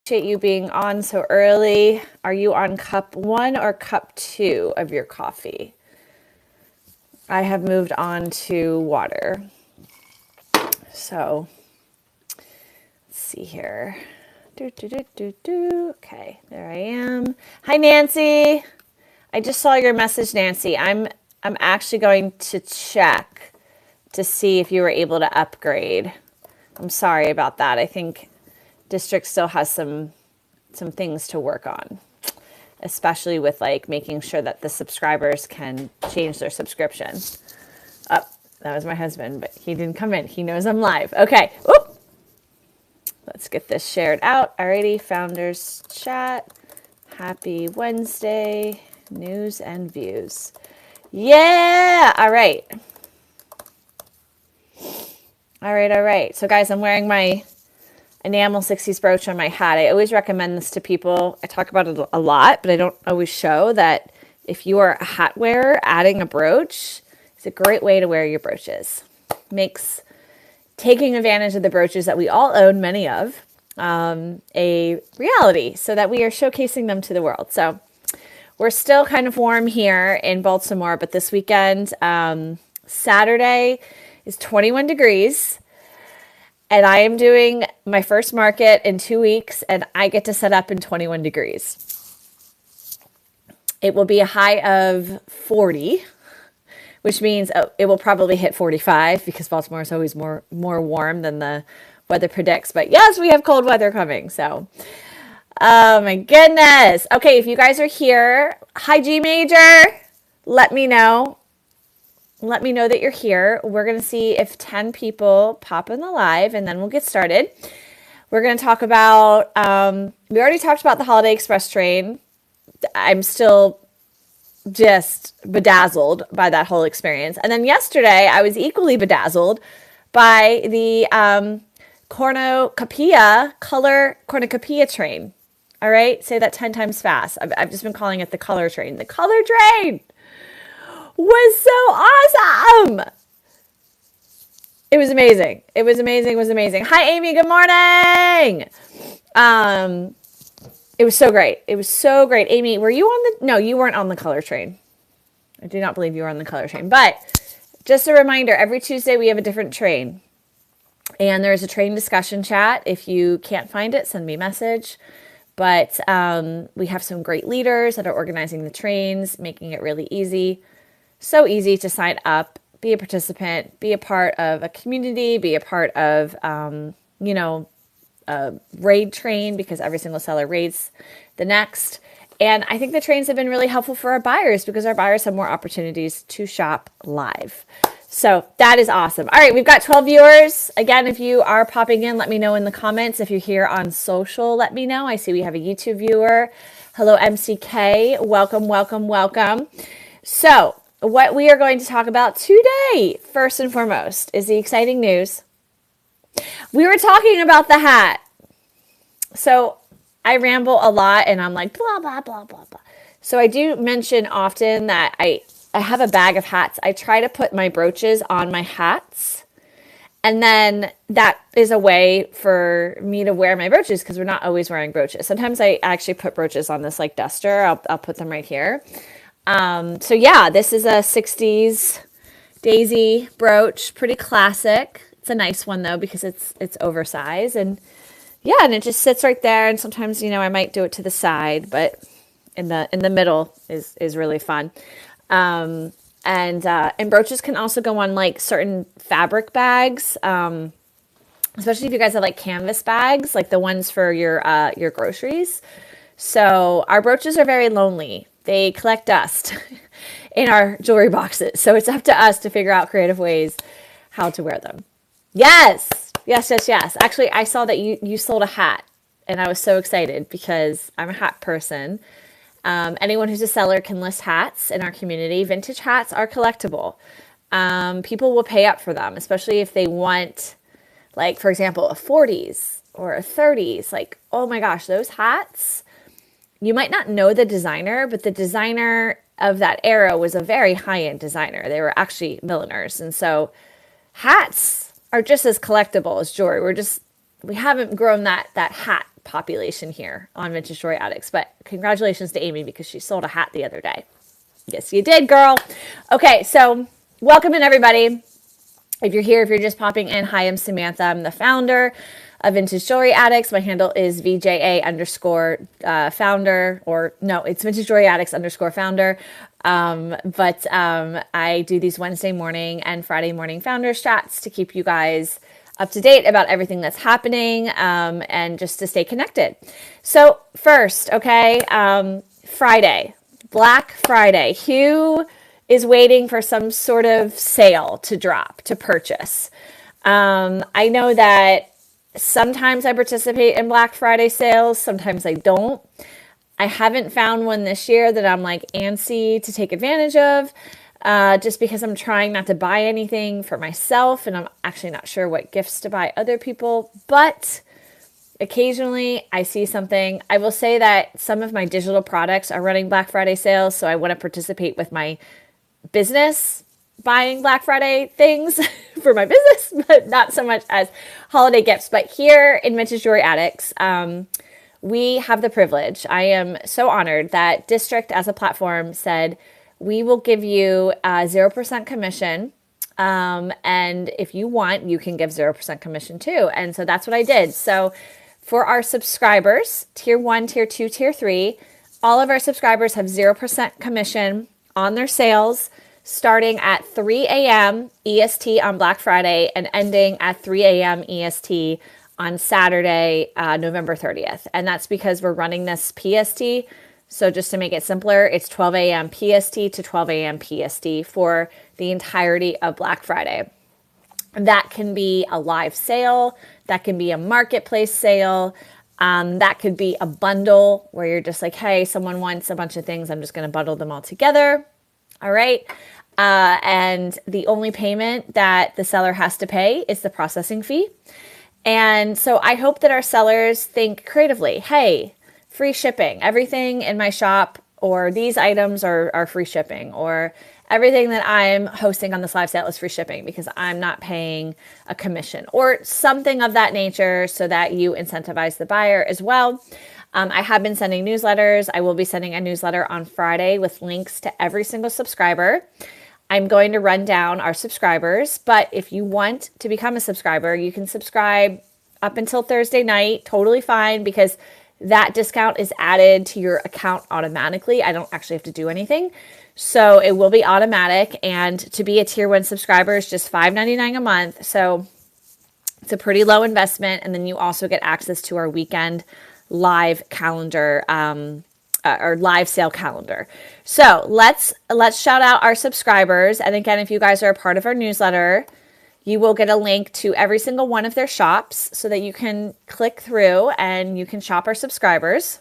Appreciate you being on so early. Are you on cup 1 or cup 2 of your coffee? I have moved on to water. So let's see here. Okay, there I am. Hi, Nancy. I just saw your message, Nancy. I'm actually going to check to see if you were able to upgrade. I'm sorry about that. I think district still has some things to work on, especially with like making sure that the subscribers can change their subscription. Oh, that was my husband, but he didn't come in. He knows I'm live. Okay. Oop. Let's get this shared out. Alrighty, founders chat. Happy Wednesday. News and views. Yeah. All right. All right. So guys, I'm wearing my enamel 60s brooch on my hat. I always recommend this to people. I talk about it a lot, but I don't always show that if you are a hat wearer, adding a brooch is a great way to wear your brooches. Makes taking advantage of the brooches that we all own, many of, a reality so that we are showcasing them to the world. So we're still kind of warm here in Baltimore, but this weekend, Saturday is 21 degrees. And I am doing my first market in 2 weeks, and I get to set up in 21 degrees. It will be a high of 40, which means it will probably hit 45 because Baltimore is always more warm than the weather predicts. But yes, we have cold weather coming. So, oh my goodness. Okay, if you guys are here, hi G Major, let me know. Let me know that you're here. We're going to see if 10 people pop in the live, and then we'll get started. We're going to talk about, we already talked about the Holiday Express train. I'm still just bedazzled by that whole experience. And then yesterday, I was equally bedazzled by the color cornucopia train. All right? Say that 10 times fast. I've just been calling it the color train. The color train was so awesome. It was amazing. It was amazing. Hi, Amy. Good morning. It was so great. Amy, were you on no, you weren't on the color train. I do not believe you were on the color train. But just a reminder, every Tuesday we have a different train. And there's a train discussion chat. If you can't find it, send me a message. But we have some great leaders that are organizing the trains, making it really easy. So easy to sign up, be a participant, be a part of a community, be a part of, a raid train because every single seller raids the next. And I think the trains have been really helpful for our buyers because our buyers have more opportunities to shop live. So that is awesome. All right, we've got 12 viewers. Again, if you are popping in, let me know in the comments. If you're here on social, let me know. I see we have a YouTube viewer. Hello, MCK. Welcome. So what we are going to talk about today, first and foremost, is the exciting news. We were talking about the hat. So I ramble a lot and I'm like, blah, blah, blah, blah, blah. So I do mention often that I have a bag of hats. I try to put my brooches on my hats. And then that is a way for me to wear my brooches because we're not always wearing brooches. Sometimes I actually put brooches on this like duster. I'll put them right here. So yeah, this is a 60s daisy brooch, pretty classic. It's a nice one though, because it's oversized and yeah, and it just sits right there. And sometimes, I might do it to the side, but in the middle is really fun. And brooches can also go on like certain fabric bags. Especially if you guys have like canvas bags, like the ones for your groceries. So our brooches are very lonely. They collect dust in our jewelry boxes. So it's up to us to figure out creative ways how to wear them. Yes. Actually, I saw that you sold a hat and I was so excited because I'm a hat person. Anyone who's a seller can list hats in our community. Vintage hats are collectible. People will pay up for them, especially if they want, like, for example, a 40s or a 30s. Like, oh my gosh, those hats. You might not know the designer, but the designer of that era was a very high-end designer. They were actually milliners. And so hats are just as collectible as jewelry. We haven't grown that hat population here on Vintage Jewelry Addicts. But congratulations to Amy because she sold a hat the other day. Yes, you did, girl. Okay, so welcome in, everybody. If you're here, if you're just popping in, hi, I'm Samantha. I'm the founder of Vintage Jewelry Addicts. My handle is VJA underscore founder, or no, it's Vintage Jewelry Addicts underscore founder. But I do these Wednesday morning and Friday morning founders chats to keep you guys up to date about everything that's happening, and just to stay connected. So first, okay, Friday, Black Friday. Who is waiting for some sort of sale to drop, to purchase? I know that sometimes I participate in Black Friday sales, sometimes I don't. I haven't found one this year that I'm like antsy to take advantage of, just because I'm trying not to buy anything for myself, and I'm actually not sure what gifts to buy other people, but occasionally I see something. I will say that some of my digital products are running Black Friday sales, so I want to participate with my business buying Black Friday things for my business, but not so much as holiday gifts. But here in Vintage Jewelry Addicts, we have the privilege. I am so honored that District as a platform said, we will give you 0% commission. And if you want, you can give 0% commission too. And so that's what I did. So for our subscribers, tier 1, tier 2, tier 3, all of our subscribers have 0% commission on their sales starting at 3 a.m. EST on Black Friday and ending at 3 a.m. EST on Saturday, November 30th. And that's because we're running this PST. So just to make it simpler, it's 12 a.m. PST to 12 a.m. PST for the entirety of Black Friday. That can be a live sale. That can be a marketplace sale. That could be a bundle where you're just like, hey, someone wants a bunch of things. I'm just going to bundle them all together. All right. And the only payment that the seller has to pay is the processing fee. And so I hope that our sellers think creatively. Hey, free shipping. Everything in my shop or these items are free shipping, or everything that I'm hosting on this live sale is free shipping because I'm not paying a commission or something of that nature, so that you incentivize the buyer as well. I have been sending newsletters. I will be sending a newsletter on Friday with links to every single subscriber. I'm going to run down our subscribers, but if you want to become a subscriber, you can subscribe up until Thursday night, totally fine, because that discount is added to your account automatically. I don't actually have to do anything. So it will be automatic, and to be a tier 1 subscriber is just $5.99 a month. So it's a pretty low investment, and then you also get access to our weekend live calendar, or live sale calendar. So let's shout out our subscribers. And again, if you guys are a part of our newsletter, you will get a link to every single one of their shops so that you can click through and you can shop our subscribers.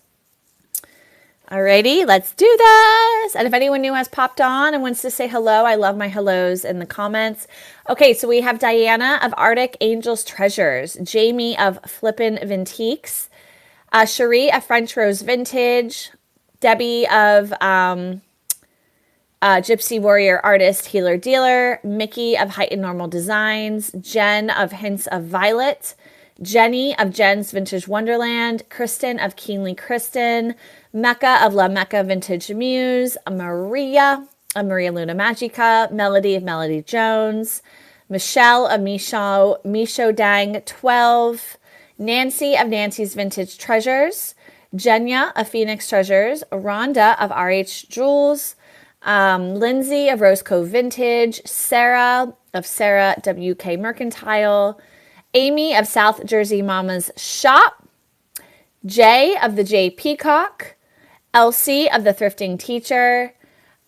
Alrighty, let's do this. And if anyone new has popped on and wants to say hello, I love my hellos in the comments. Okay, so we have Diana of Arctic Angels Treasures, Jamie of Flippin' Vintiques, Cherie of French Rose Vintage, Debbie of Gypsy Warrior Artist Healer Dealer, Mickey of Height and Normal Designs, Jen of Hints of Violet, Jenny of Jen's Vintage Wonderland, Kristen of Keenly Kristen, Mecca of La Mecca Vintage Muse, Maria of Maria Luna Magica, Melody of Melody Jones, Michelle of Misho Dang 12, Nancy of Nancy's Vintage Treasures, Jenya of Phoenix Treasures, Rhonda of RH Jewels, Lindsay of Rose Cove Vintage, Sarah of Sarah WK Mercantile, Amy of South Jersey Mama's Shop, Jay of the J Peacock, Elsie of the Thrifting Teacher,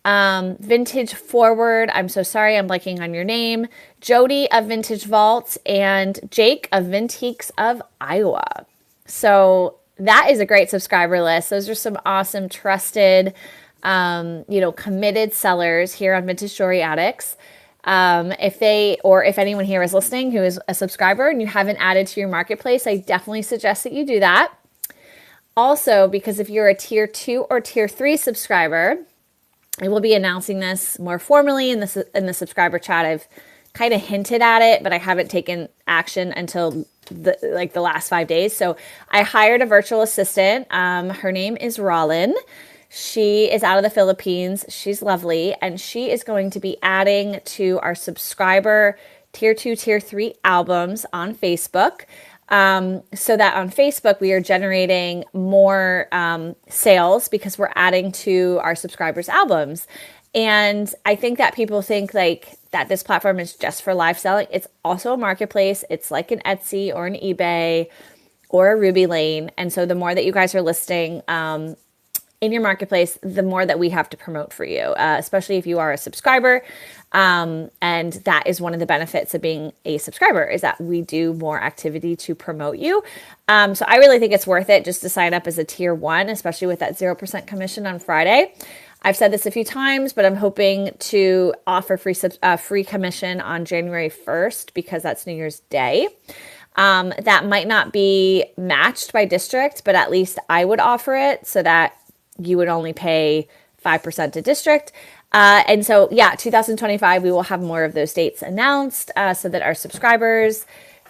Vintage Forward, I'm so sorry, I'm blanking on your name, Jody of Vintage Vault, and Jake of Vintiques of Iowa. So that is a great subscriber list. Those are some awesome, trusted, committed sellers here on Vintage Jewelry Addicts. If anyone here is listening who is a subscriber and you haven't added to your marketplace, I definitely suggest that you do that. Also, because if you're a tier 2 or tier 3 subscriber, I will be announcing this more formally in the subscriber chat I've kind of hinted at it, but I haven't taken action until the last 5 days. So I hired a virtual assistant. Her name is Rollin. She is out of the Philippines. She's lovely. And she is going to be adding to our subscriber tier 2, tier 3 albums on Facebook. So that on Facebook, we are generating more sales because we're adding to our subscribers' albums. And I think that people think like that this platform is just for live selling. It's also a marketplace. It's like an Etsy or an eBay or a Ruby Lane. And so the more that you guys are listing in your marketplace, the more that we have to promote for you, especially if you are a subscriber. And that is one of the benefits of being a subscriber is that we do more activity to promote you. So I really think it's worth it just to sign up as a tier 1, especially with that 0% commission on Friday. I've said this a few times, but I'm hoping to offer free commission on January 1st because that's New Year's Day. That might not be matched by district, but at least I would offer it so that you would only pay 5% to district. And so, 2025, we will have more of those dates announced so that our subscribers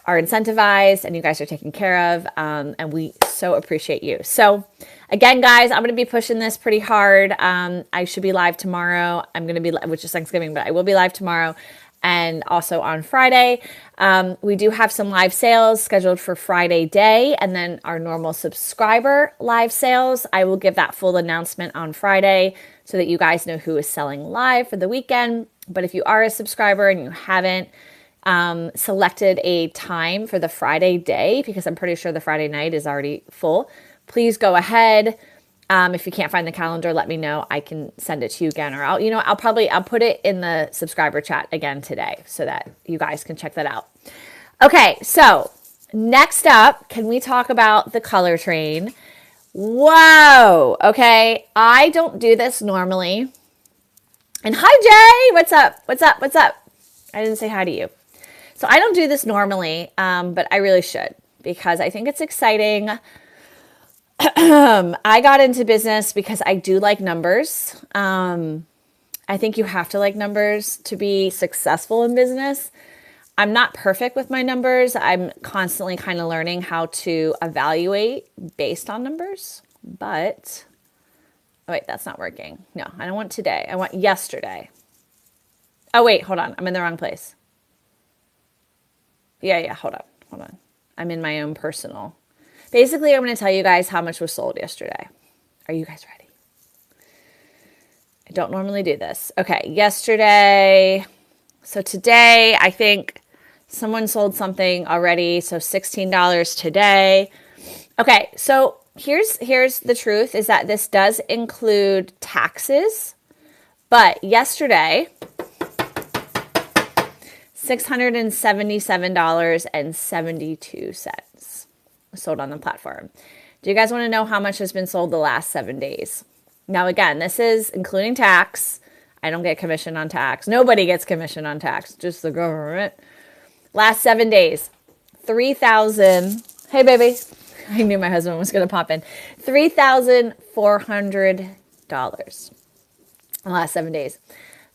are incentivized and you guys are taken care of. And we so appreciate you. So again, guys, I'm going to be pushing this pretty hard. I should be live tomorrow. Which is Thanksgiving, but I will be live tomorrow. And also on Friday, we do have some live sales scheduled for Friday day, and then our normal subscriber live sales. I will give that full announcement on Friday so that you guys know who is selling live for the weekend. But if you are a subscriber and you haven't selected a time for the Friday day, because I'm pretty sure the Friday night is already full, please go ahead. If you can't find the calendar, let me know. I can send it to you again, or I'll put it in the subscriber chat again today so that you guys can check that out. Okay. So next up, can we talk about the color train? Whoa. Okay. I don't do this normally. And hi, Jay. What's up? What's up? What's up? I didn't say hi to you. So I don't do this normally, but I really should because I think it's exciting. I got into business because I do like numbers. I think you have to like numbers to be successful in business. I'm not perfect with my numbers. I'm constantly kind of learning how to evaluate based on numbers. But, oh wait, that's not working. No, I don't want today. I want yesterday. Oh wait, hold on. I'm in the wrong place. Yeah, hold on. I'm in my own personal. Basically, I'm going to tell you guys how much was sold yesterday. Are you guys ready? I don't normally do this. Okay, yesterday. So today, I think someone sold something already. So $16 today. Okay, so here's the truth is that this does include taxes. But yesterday, $677.72 sold on the platform. Do you guys want to know how much has been sold the last 7 days? Now, again, this is including tax. I don't get commission on tax. Nobody gets commission on tax, just the government. Last 7 days, 3,000. Hey, baby. I knew my husband was going to pop in. $3,400 in the last 7 days.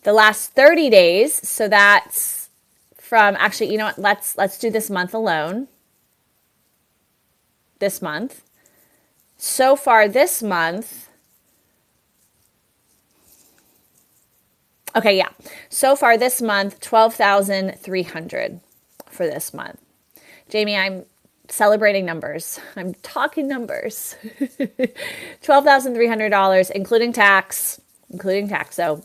The last 30 days, so that's from, actually, you know what? Let's do this month alone. This month. So far this month. Okay, yeah. So far this month, 12,300 for this month. Jamie, I'm celebrating numbers. I'm talking numbers. $12,300, including tax. So,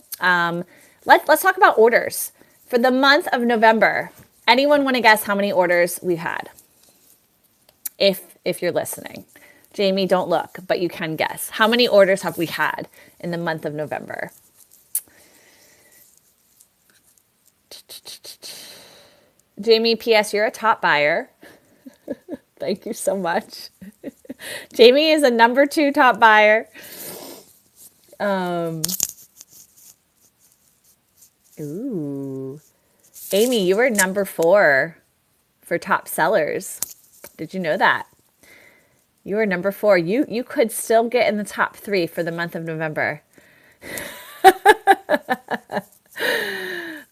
let's talk about orders for the month of November. Anyone want to guess how many orders we've had? If you're listening. Jamie, don't look, but you can guess. How many orders have we had in the month of November? Jamie, P.S., you're a top buyer. Thank you so much. Jamie is a number 2 top buyer. Ooh. Amy, you were number 4 for top sellers. Did you know that? You were number 4. You could still get in the top 3 for the month of November.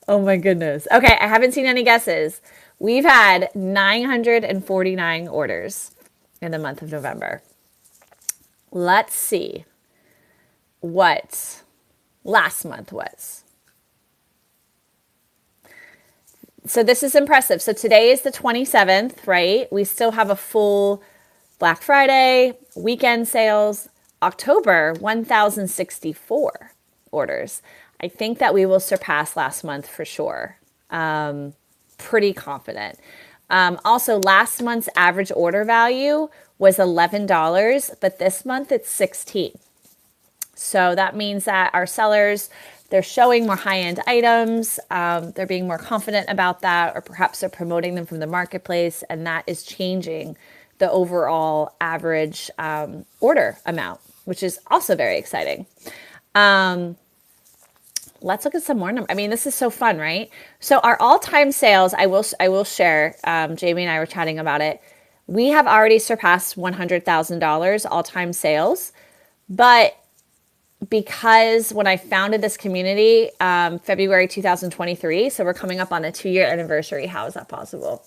Oh my goodness. Okay, I haven't seen any guesses. We've had 949 orders in the month of November. Let's see what last month was. So this is impressive. So today is the 27th, right? We still have a full Black Friday, weekend sales. October, 1,064 orders. I think that we will surpass last month for sure. Pretty confident. Also, last month's average order value was $11, but this month it's $16. So that means that our sellers, they're showing more high-end items. They're being more confident about that, or perhaps they're promoting them from the marketplace, and that is changing the overall average order amount, which is also very exciting. Let's look at some more numbers. I mean, this is so fun, right? So our all-time sales, I will share. Jamie and I were chatting about it. We have already surpassed $100,000 all-time sales, but because when I founded this community, February 2023, so we're coming up on a 2-year anniversary. How is that possible?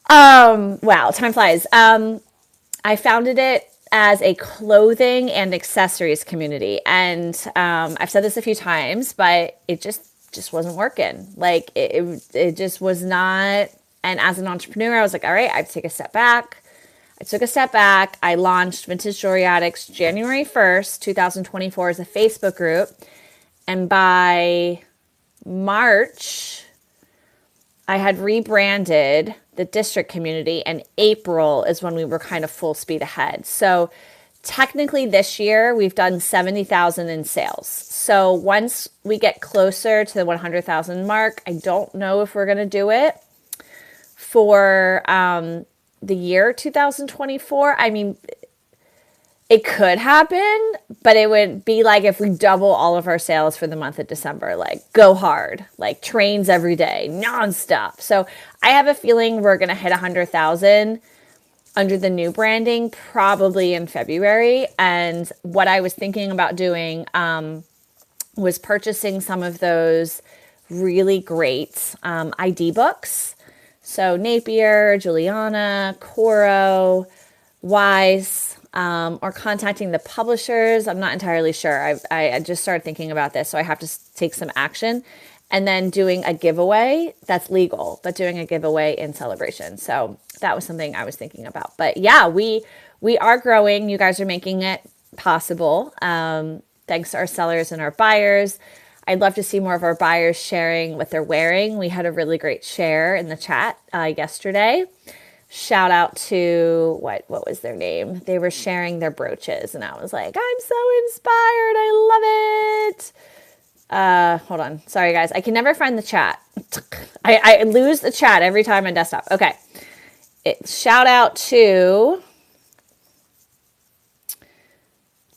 Wow, time flies. I founded it as a clothing and accessories community. And I've said this a few times, but it just wasn't working. Like it just was not. And as an entrepreneur, I was like, all right, I have to take a step back. I took a step back. I launched Vintage Jewelry Addicts January 1st, 2024 as a Facebook group. And by March, I had rebranded the district community, and April is when we were kind of full speed ahead. So technically this year we've done 70,000 in sales. So once we get closer to the 100,000 mark, I don't know if we're going to do it for the year 2024. I mean, it could happen, but it would be like if we double all of our sales for the month of December, like go hard, like trains every day, nonstop. So I have a feeling we're going to hit 100,000 under the new branding, probably in February. And what I was thinking about doing was purchasing some of those really great ID books. So Napier, Juliana, Coro, Wise, or contacting the publishers. I'm not entirely sure. I just started thinking about this, so I have to take some action. And then doing a giveaway that's legal, but doing a giveaway in celebration. So that was something I was thinking about. But yeah, we are growing. You guys are making it possible. Thanks to our sellers and our buyers. I'd love to see more of our buyers sharing what they're wearing. We had a really great share in the chat yesterday. Shout out to, what was their name? They were sharing their brooches, and I was like, I'm so inspired. I love it. Hold on. Sorry, guys. I can never find the chat. I lose the chat every time on desktop. Okay. Shout out to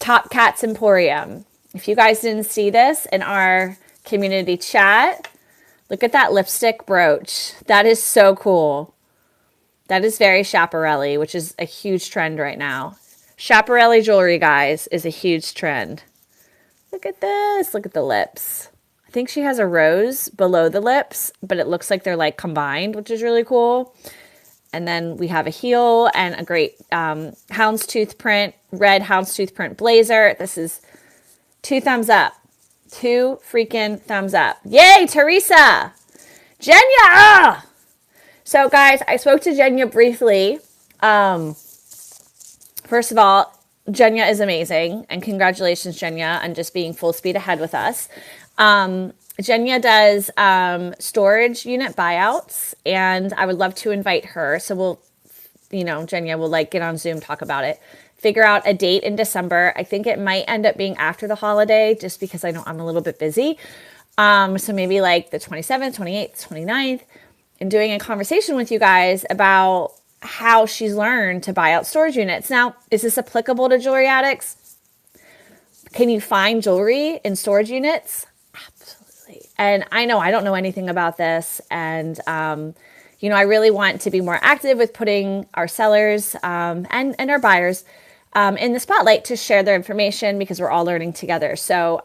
Top Cats Emporium. If you guys didn't see this in our community chat, look at that lipstick brooch. That is so cool. That is very Schiaparelli, which is a huge trend right now. Schiaparelli jewelry, guys, is a huge trend. Look at this. Look at the lips. I think she has a rose below the lips, but it looks like they're like combined, which is really cool. And then we have a heel and a great houndstooth print, red houndstooth print blazer. This is 2 thumbs up. 2 freaking thumbs up. Yay, Teresa! Jenya! So, guys, I spoke to Jenya briefly. First of all, Jenya is amazing. And congratulations, Jenya, on just being full speed ahead with us. Jenya does storage unit buyouts, and I would love to invite her. So we'll, Jenya will like get on Zoom, talk about it. Figure out a date in December. I think it might end up being after the holiday just because I know I'm a little bit busy. So maybe like the 27th, 28th, 29th, and doing a conversation with you guys about how she's learned to buy out storage units. Now, is this applicable to jewelry addicts? Can you find jewelry in storage units? Absolutely. And I know I don't know anything about this. And, I really want to be more active with putting our sellers and our buyers in the spotlight to share their information because we're all learning together. So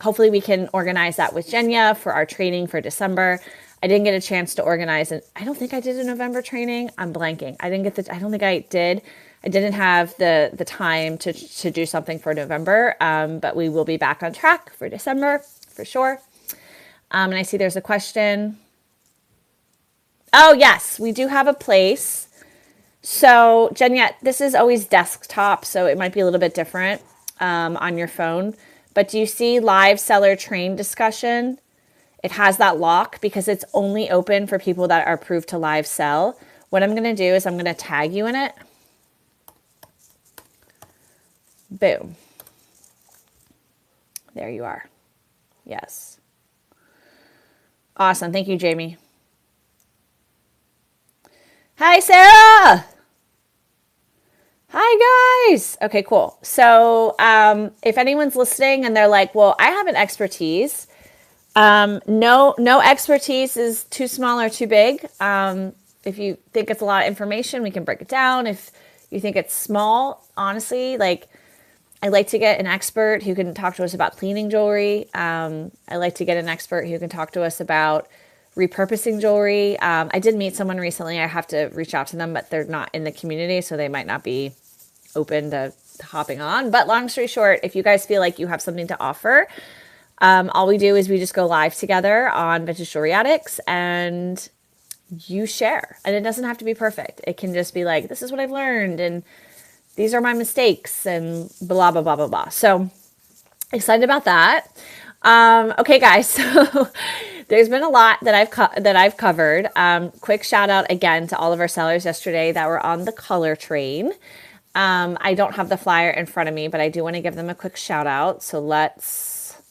hopefully we can organize that with Jenya for our training for December. I didn't get a chance to organize it. I don't think I did a November training. I'm blanking. I don't think I did. I didn't have the time to do something for November, but we will be back on track for December for sure. And I see there's a question. Oh, yes, we do have a place. So, Jenya, this is always desktop, so it might be a little bit different on your phone. But do you see live seller train discussion? It has that lock because it's only open for people that are approved to live sell. What I'm going to do is I'm going to tag you in it. Boom. There you are. Yes. Awesome. Thank you, Jamie. Hi, Sarah. Hi, guys. Okay, cool. So if anyone's listening and they're like, well, I have an expertise. No expertise is too small or too big. If you think it's a lot of information, we can break it down. If you think it's small, honestly, like I like to get an expert who can talk to us about cleaning jewelry. I like to get an expert who can talk to us about repurposing jewelry. I did meet someone recently. I have to reach out to them, but they're not in the community, so they might not be open to hopping on. But long story short, if you guys feel like you have something to offer, all we do is we just go live together on Vintage Jewelry Addicts and you share. And it doesn't have to be perfect. It can just be like, this is what I've learned and these are my mistakes and blah, blah, blah, blah, blah. So excited about that. Okay, guys. So there's been a lot that I've covered. Quick shout out again to all of our sellers yesterday that were on the color train. I don't have the flyer in front of me, but I do want to give them a quick shout out. So let's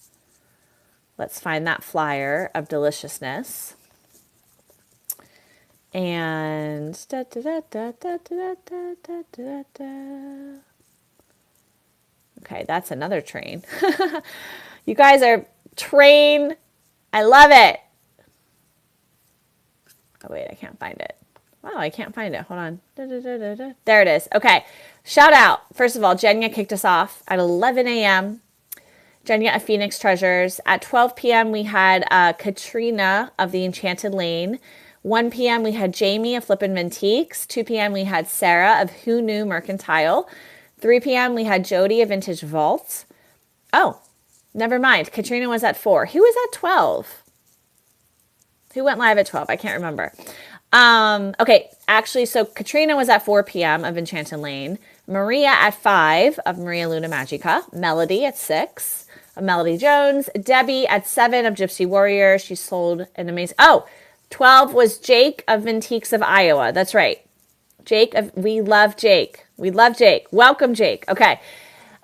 find that flyer of deliciousness. And okay, that's another train. You guys are train. I love it. Oh, wait, I can't find it. Wow, I can't find it. Hold on. There it is. Okay. Shout out. First of all, Jenya kicked us off at 11 a.m. Jenya of Phoenix Treasures. At 12 p.m., we had Katrina of the Enchanted Lane. 1 p.m., we had Jamie of Flippin' Mintiques. 2 p.m., we had Sarah of Who Knew Mercantile. 3 p.m., we had Jody of Vintage Vaults. Oh, never mind. Katrina was at 4. Who was at 12? Who went live at 12? I can't remember. Okay, actually, so Katrina was at 4 p.m. of Enchanted Lane. Maria at 5 of Maria Luna Magica. Melody at 6 of Melody Jones. Debbie at 7 of Gypsy Warrior. She sold an amazing... Oh, 12 was Jake of Vintiques of Iowa. That's right. We love Jake. We love Jake. Welcome, Jake. Okay.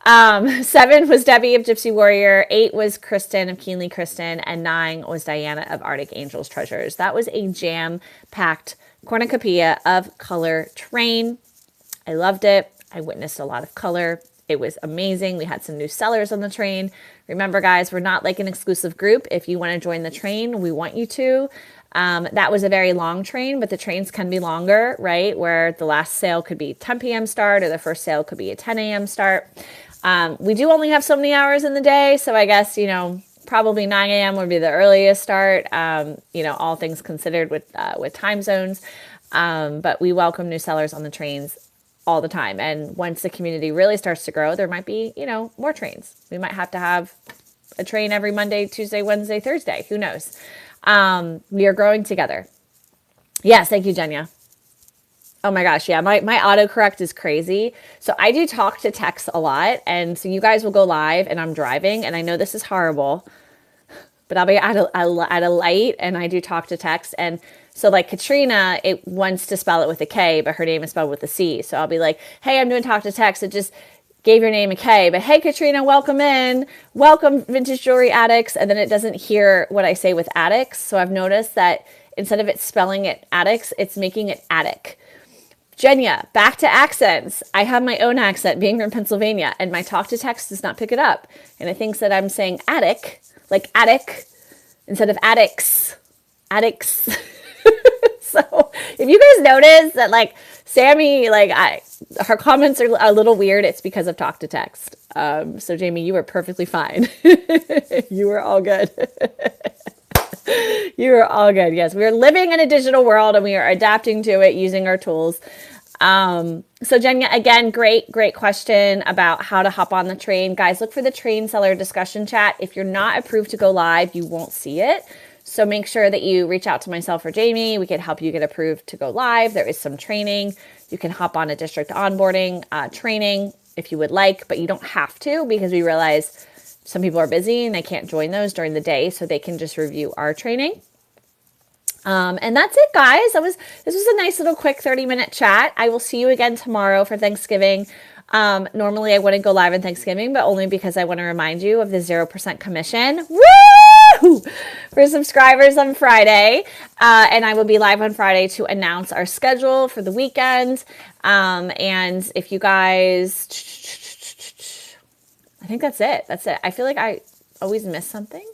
7 was Debbie of Gypsy Warrior. 8 was Kristen of Keenly Kristen. And 9 was Diana of Arctic Angels Treasures. That was a jam-packed cornucopia of color train. I loved it. I witnessed a lot of color. It was amazing. We had some new sellers on the train. Remember, guys, we're not like an exclusive group. If you want to join the train, we want you to. That was a very long train, but the trains can be longer, right? Where the last sale could be 10 p.m. start or the first sale could be a 10 a.m. start. We do only have so many hours in the day. So I guess, probably 9 a.m. would be the earliest start, all things considered with time zones. But we welcome new sellers on the trains all the time. And once the community really starts to grow, there might be, more trains. We might have to have a train every Monday, Tuesday, Wednesday, Thursday. Who knows? We are growing together. Yes. Thank you, Jenya. Oh my gosh. Yeah. My autocorrect is crazy. So I do talk to text a lot. And so you guys will go live and I'm driving and I know this is horrible, but I'll be at a light and I do talk to text. And so like Katrina, it wants to spell it with a K, but her name is spelled with a C. So I'll be like, hey, I'm doing talk to text. It just gave your name a K, but hey, Katrina, welcome in. Welcome, Vintage Jewelry Addicts. And then it doesn't hear what I say with addicts. So I've noticed that instead of it spelling it addicts, it's making it attic. Jenya, back to accents. I have my own accent being from Pennsylvania and my talk to text does not pick it up. And it thinks that I'm saying attic, like attic, instead of addicts. Addicts. So if you guys notice that like Sammy, like her comments are a little weird. It's because of talk to text. So Jamie, you were perfectly fine. You were all good. You are all good. Yes, we are living in a digital world and we are adapting to it using our tools. So Jen, again, great question about how to hop on the train. Guys, look for the train seller discussion chat. If you're not approved to go live, you won't see it. So make sure that you reach out to myself or Jamie. We can help you get approved to go live. There is some training. You can hop on a district onboarding training if you would like, but you don't have to, because we realize some people are busy and they can't join those during the day, so they can just review our training. And that's it, guys. This was a nice little quick 30-minute chat. I will see you again tomorrow for Thanksgiving. Normally I wouldn't go live on Thanksgiving, but only because I want to remind you of the 0% commission. Woo! For subscribers on Friday. And I will be live on Friday to announce our schedule for the weekend. And if you guys, I think that's it. I feel like I always miss something.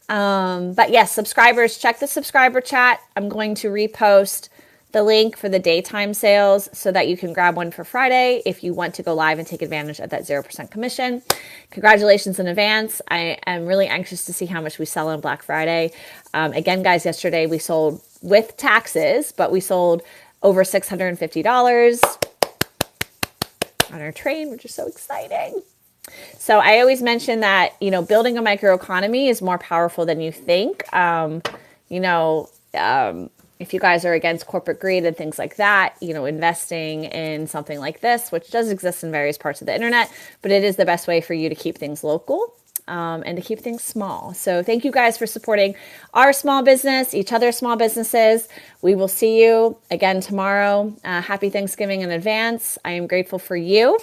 But yes, subscribers, check the subscriber chat. I'm going to repost the link for the daytime sales so that you can grab one for Friday if you want to go live and take advantage of that 0% commission. Congratulations in advance. I am really anxious to see how much we sell on Black Friday. Again, guys, yesterday we sold with taxes, but we sold over $650 on our train, which is so exciting. So I always mention that, building a microeconomy is more powerful than you think. If you guys are against corporate greed and things like that, investing in something like this, which does exist in various parts of the internet, but it is the best way for you to keep things local and to keep things small. So thank you guys for supporting our small business, each other's small businesses. We will see you again tomorrow. Happy Thanksgiving in advance. I am grateful for you.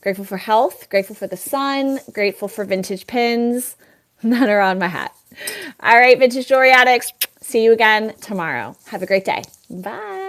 Grateful for health, grateful for the sun, grateful for vintage pins that are on my hat. All right, Vintage Jewelry Addicts, see you again tomorrow. Have a great day. Bye.